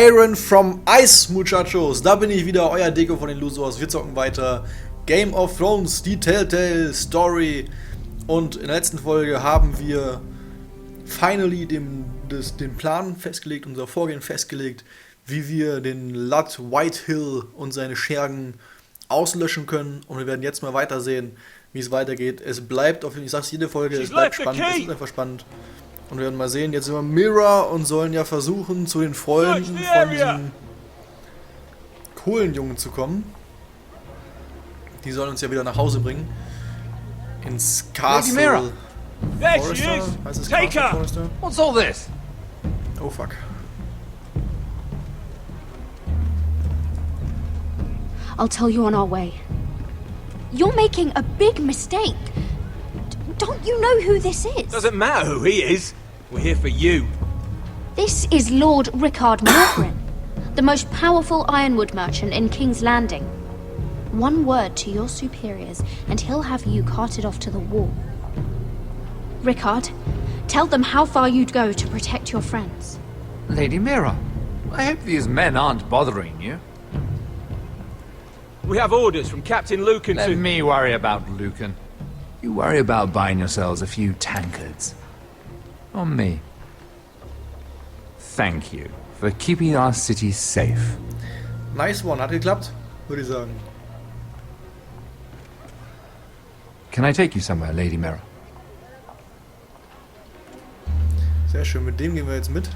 Iron from Ice, Muchachos. Da bin ich wieder, euer Deko von den Lusors. Wir zocken weiter. Game of Thrones, die Telltale Story. Und in der letzten Folge haben wir finally den Plan festgelegt, unser Vorgehen festgelegt, wie wir den Lied Whitehill und seine Schergen auslöschen können. Und wir werden jetzt mal weitersehen, wie es weitergeht. Es bleibt, ich sag's jede Folge, es bleibt spannend, es ist einfach spannend. Und wir werden mal sehen, jetzt sind wir Mira und sollen ja versuchen, zu den Freunden von diesem Kohlenjungen zu kommen. Die sollen uns ja wieder nach Hause bringen. Ins Castle. Forrester? Heißt es Castle Forrester? What's all this? Oh fuck. I'll tell you on our way. You're making a big mistake. Don't you know who this is? Doesn't matter who he is. We're here for you. This is Lord Rickard Morgren, the most powerful ironwood merchant in King's Landing. One word to your superiors, and he'll have you carted off to the wall. Rickard, tell them how far you'd go to protect your friends. Lady Mira, I hope these men aren't bothering you. We have orders from Captain Lucan Let to... me worry about Lucan. You worry about buying yourselves a few tankards. On me. Thank you for keeping our city safe. Nice one, hat geklappt, würde ich sagen. Can I take you somewhere, Lady Mira? Sehr schön, mit dem gehen wir jetzt mit.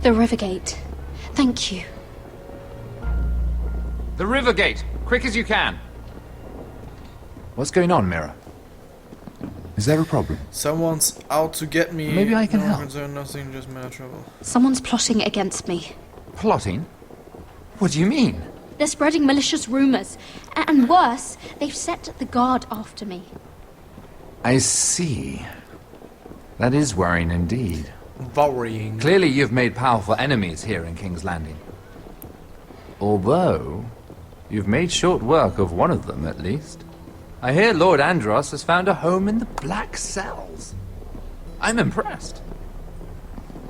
The Rivergate. Thank you. The river gate! Quick as you can! What's going on, Mira? Is there a problem? Someone's out to get me. Maybe I can help. Concern, nothing, just my trouble. Someone's plotting against me. Plotting? What do you mean? They're spreading malicious rumors. And worse, they've set the guard after me. I see. That is worrying indeed. Worrying. Clearly you've made powerful enemies here in King's Landing. Although, you've made short work of one of them, at least. I hear Lord Andros has found a home in the Black Cells. I'm impressed.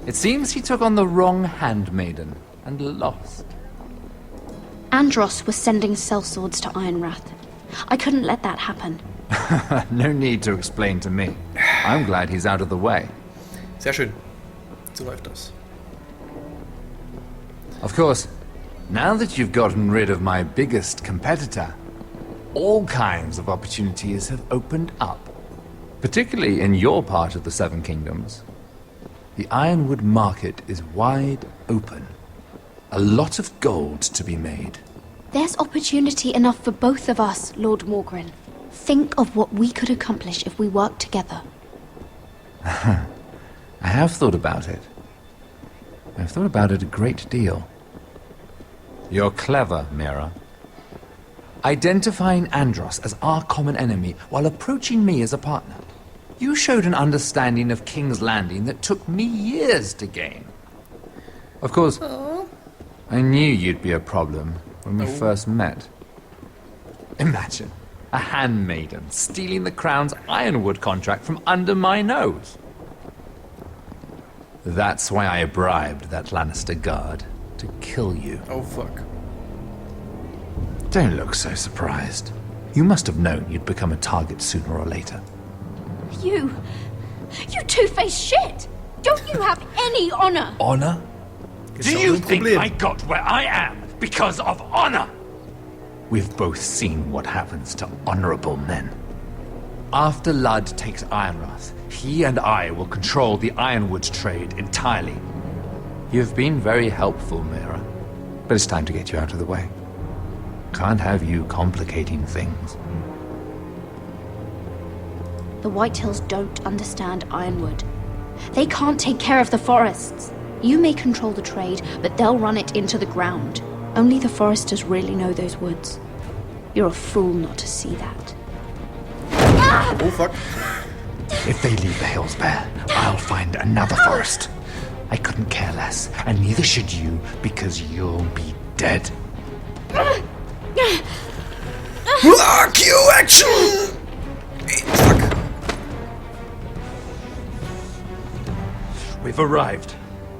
It seems he took on the wrong handmaiden and lost. Andros was sending sellswords to Ironrath. I couldn't let that happen. No need to explain to me. I'm glad he's out of the way. Sehr schön. So läuft das. Of course, now that you've gotten rid of my biggest competitor, all kinds of opportunities have opened up. Particularly in your part of the Seven Kingdoms. The ironwood market is wide open. A lot of gold to be made. There's opportunity enough for both of us, Lord Morgren. Think of what we could accomplish if we worked together. I have thought about it. I've thought about it a great deal. You're clever, Mira. Identifying Andros as our common enemy while approaching me as a partner. You showed an understanding of King's Landing that took me years to gain. Of course, I knew you'd be a problem when we first met. Imagine a handmaiden stealing the crown's ironwood contract from under my nose. That's why I bribed that Lannister guard to kill you. Oh fuck. Don't look so surprised. You must have known you'd become a target sooner or later. You two-faced shit! Don't you have any honor? Honor? Ist Do doch you ein think Problem. I got where I am because of honor? We've both seen what happens to honorable men. After Lud takes Ironrath, he and I will control the ironwood trade entirely. You've been very helpful, Mira, but it's time to get you out of the way. Can't have you complicating things. The Whitehills don't understand ironwood. They can't take care of the forests. You may control the trade, but they'll run it into the ground. Only the foresters really know those woods. You're a fool not to see that. Oh fuck. If they leave the hills bare, I'll find another forest. I couldn't care less, and neither should you, because you'll be dead. Cue Action! Fuck. We've arrived.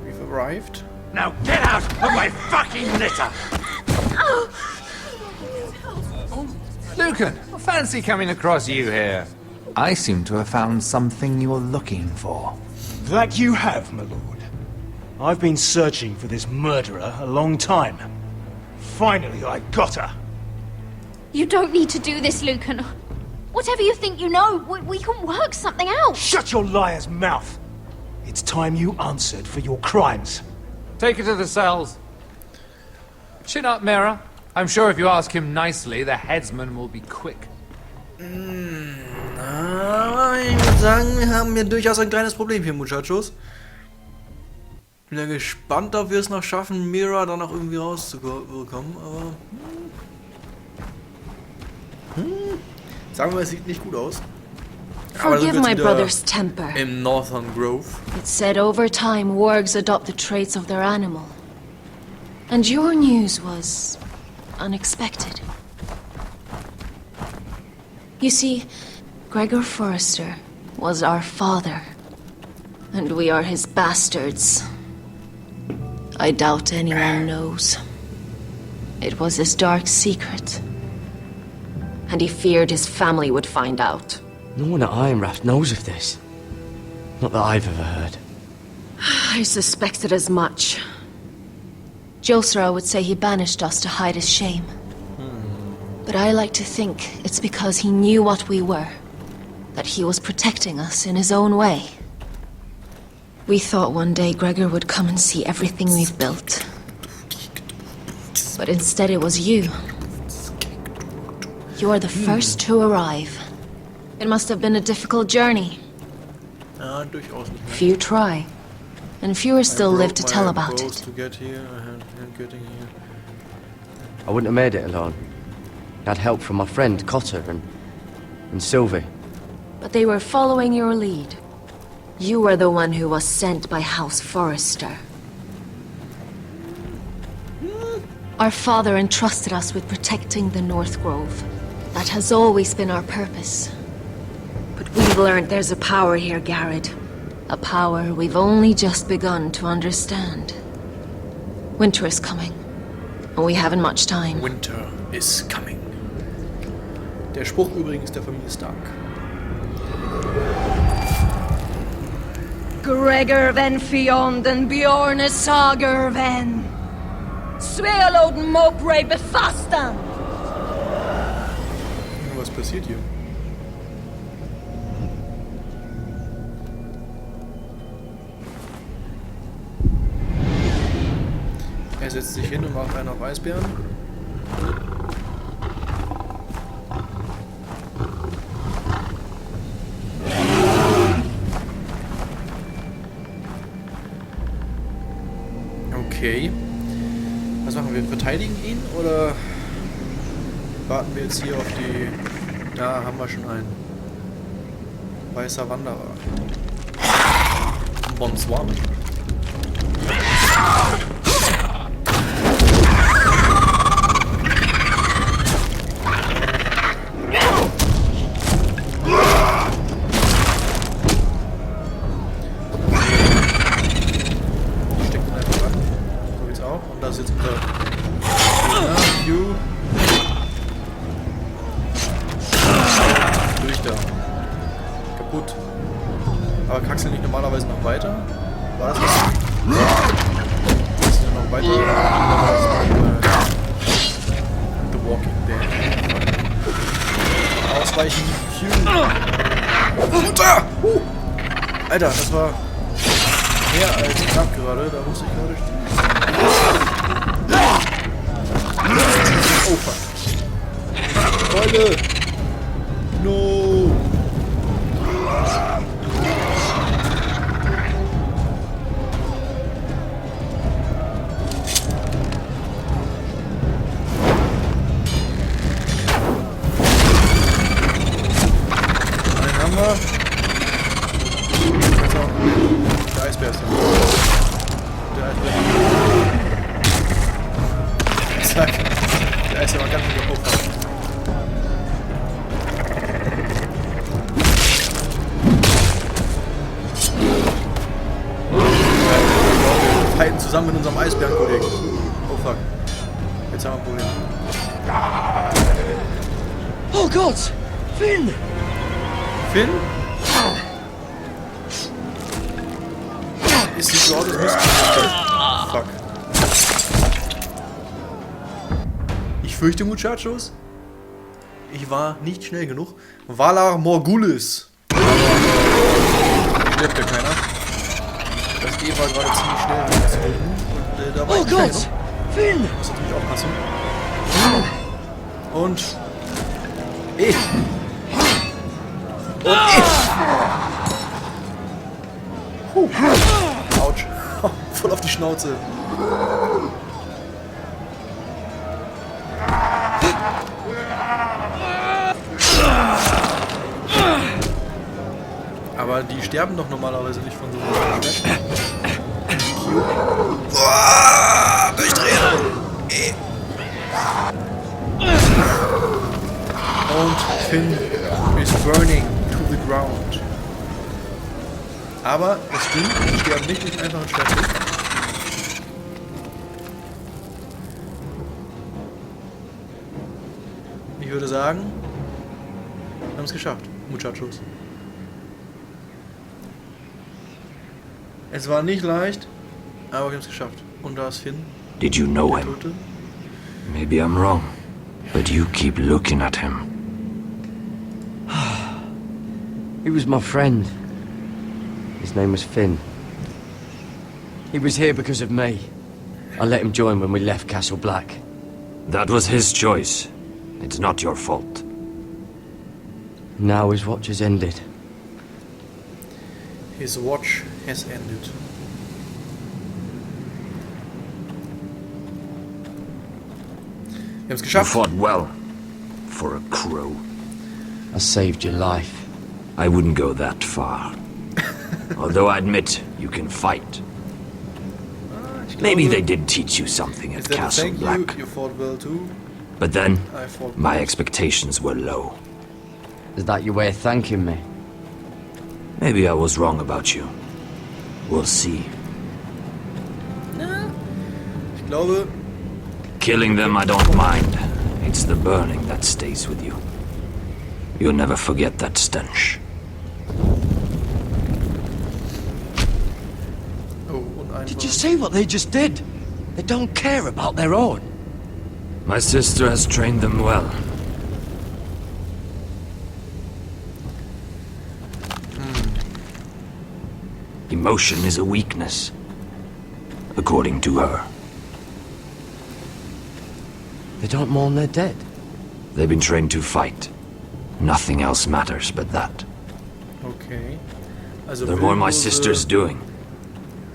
We've arrived. Now get out of my fucking litter! Lucan, fancy coming across you here. I seem to have found something you're looking for. That you have, my lord. I've been searching for this murderer a long time. Finally, I got her. You don't need to do this, Lucan. Whatever you think you know, we can work something out. Shut your liar's mouth. It's time you answered for your crimes. Take her to the cells. Chin up, Mira. I'm sure if you ask him nicely, the headsman will be quick. Aber ich würde sagen, wir haben hier durchaus ein kleines Problem hier, Muchachos. Bin ja gespannt, ob wir es noch schaffen, Mira dann auch irgendwie rauszubekommen, aber... Sagen wir, es sieht nicht gut aus. Forgive my brother's temper. Im Northern Grove. It's said over time wargs adopt the traits of their animal. And your news was unexpected. You see, Gregor Forrester was our father, and we are his bastards. I doubt anyone knows. It was his dark secret, and he feared his family would find out. No one at Ironraft knows of this. Not that I've ever heard. I suspected as much. Josra would say he banished us to hide his shame. But I like to think it's because he knew what we were. That he was protecting us in his own way. We thought one day Gregor would come and see everything we've built. But instead it was you. You are the first to arrive. It must have been a difficult journey. Ja, durchaus nicht mehr. Few try, and fewer still live to tell about it. To get here, getting here. I wouldn't have made it alone. I had help from my friend Cotter and Sylvie. But they were following your lead. You were the one who was sent by House Forrester. Our father entrusted us with protecting the North Grove. That has always been our purpose. But we've learned there's a power here, Garrett. A power we've only just begun to understand. Winter is coming, and we haven't much time. Winter is coming. Der Spruch übrigens der Familie Stark. Gregor Ven Fiondan Bjorne Sager Ven. Svealoden Mopre befastan. Was passiert hier? Er setzt sich hin und macht einen auf Eisbären. Okay. Was machen wir? Verteidigen ihn oder warten wir jetzt hier auf die... Da haben wir schon einen. Weißer Wanderer. Bonsoir. Aber Kraxel nicht normalerweise noch weiter? War das was? Ist er noch weiter? The Walking Dead. Ausweichen. Runter! Alter, das war mehr als knapp gerade. Da muss ich gerade stehen. Oh fuck. Freunde! No! Der Eisbär ist da. Der Eisbär. Zack. Der ist ja mal ganz wieder hoch. zusammen mit unserem Eisbärenkollegen. Oh fuck. Jetzt haben wir ein Problem. Oh Gott! Finn! Finn? Ist nicht so aus, als müsste ich. Fuck. Ich fürchte, Muchachos, ich war nicht schnell genug. Valar Morghulis. Stirbt ja keiner. Das E war gerade ziemlich schnell zu drücken. Und da war ich nicht schnell genug. Finn! Muss natürlich aufpassen. Und E. Und E. Autsch. Voll auf die Schnauze. Aber die sterben doch normalerweise nicht von so einem Schmerz. Durchdrehen! Und Finn is burning to the ground. Aber es stimmt, die sterben nicht durch einfachen Schwertstück. Ich würde sagen, wir haben es geschafft, Muchachos. Es war nicht leicht, aber wir haben es geschafft. Und da ist Finn. Did you know Der him? Tote. Maybe I'm wrong, but you keep looking at him. He was my friend. His name was Finn. He was here because of me. I let him join when we left Castle Black. That was his choice. It's not your fault. Now his watch has ended. His watch has ended. Wir haben es You geschafft. fought well. For a crow. I saved your life. I wouldn't go that far. Although I admit, you can fight. Maybe they did teach you something at Instead of Castle thank Black. you fought well too. But then, I fought my well. expectations were low. Is that your way of thanking me? Maybe I was wrong about you. We'll see. Ich glaube, Killing them I don't mind. It's the burning that stays with you. You'll never forget that stench. oh, und ein Did you see what they just did? They don't care about their own. My sister has trained them well. Emotion is a weakness, according to her. They don't mourn their dead. They've been trained to fight. Nothing else matters but that. Okay. Also They're more my willenlose- sister's doing,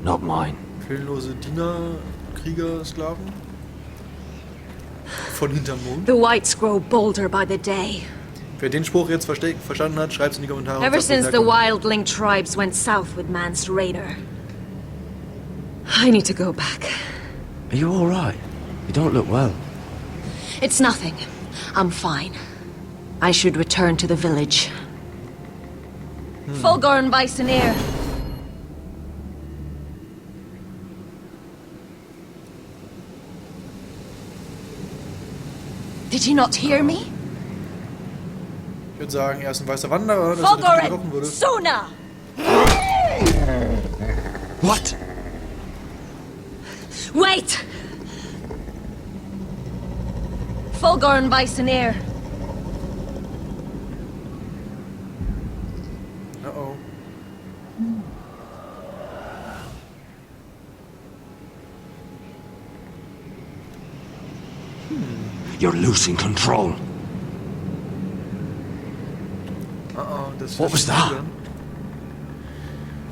not mine. Willenlose Diener, Krieger, Sklaven? Von hinterm Mond? The whites grow bolder by the day. Wer den Spruch jetzt verstanden hat, schreibt es in die Kommentare. und Ever sagt, since woher the kommt. wildling tribes went south with Man's raider. I need to go back. Are you all right? You don't look well. It's nothing. I'm fine. I should return to the village. Fulgorn Bison. Did you not hear me? Ich würde sagen, er ist ein weißer Wanderer, dass er natürlich getroffen Fulgorn! wurde. Sona! What? Wait! Fulgorn Bison. Oh. You're losing control. Oh, das What hört was sich that? gut an.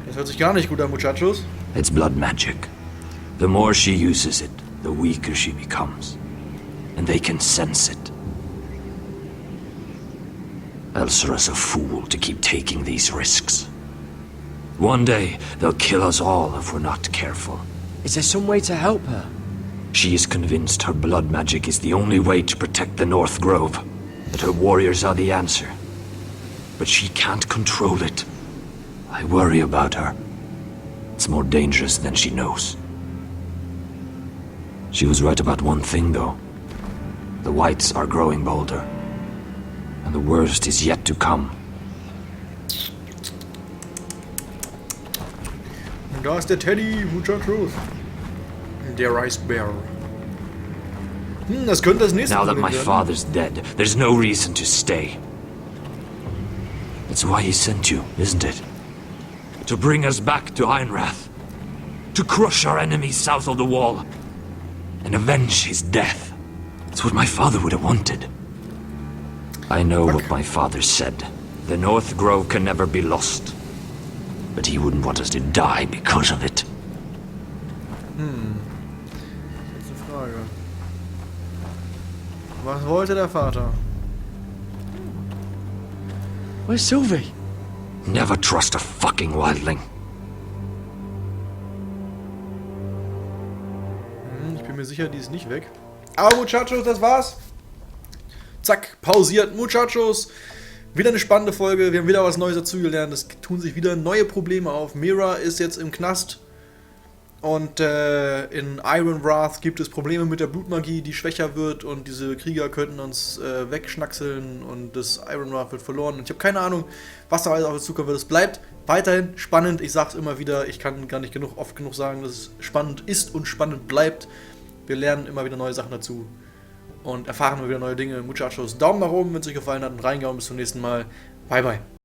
Das hört sich gar nicht gut an, Muchachos. It's blood magic. The more she uses it, the weaker she becomes. And they can sense it. Elsera's a fool to keep taking these risks. One day, they'll kill us all if we're not careful. Is there some way to help her? She is convinced her blood magic is the only way to protect the North Grove, that her warriors are the answer. But she can't control it. I worry about her. It's more dangerous than she knows. She was right about one thing, though. The whites are growing bolder. And the worst is yet to come. Und da ist der Teddy, Muchachos. Der Eisbär. Das könnte das nächste Now that Problem my werden. father's dead, there's no reason to stay. That's why he sent you, isn't it? To bring us back to Einrath. To crush our enemies south of the wall. And avenge his death. It's what my father would have wanted. I know what my father said. The North Grove can never be lost. But he wouldn't want us to die because of it. Letzte Frage. Was wollte der Vater? Where's Sylvie? Never trust a fucking wildling. Ich bin mir sicher, die ist nicht weg. Aber Muchachos, das war's. Zack, pausiert. Muchachos, wieder eine spannende Folge. Wir haben wieder was Neues dazugelernt. Es tun sich wieder neue Probleme auf. Mira ist jetzt im Knast. Und in Ironwrath gibt es Probleme mit der Blutmagie, die schwächer wird. Und diese Krieger könnten uns wegschnackseln. Und das Ironwrath wird verloren. Und ich habe keine Ahnung, was da alles auf uns zukommen wird. Es bleibt weiterhin spannend. Ich sag's immer wieder. Ich kann gar nicht oft genug sagen, dass es spannend ist und spannend bleibt. Wir lernen immer wieder neue Sachen dazu. Und erfahren immer wieder neue Dinge. Muchachos, Daumen nach oben, wenn es euch gefallen hat. Und reingehauen. Bis zum nächsten Mal. Bye, bye.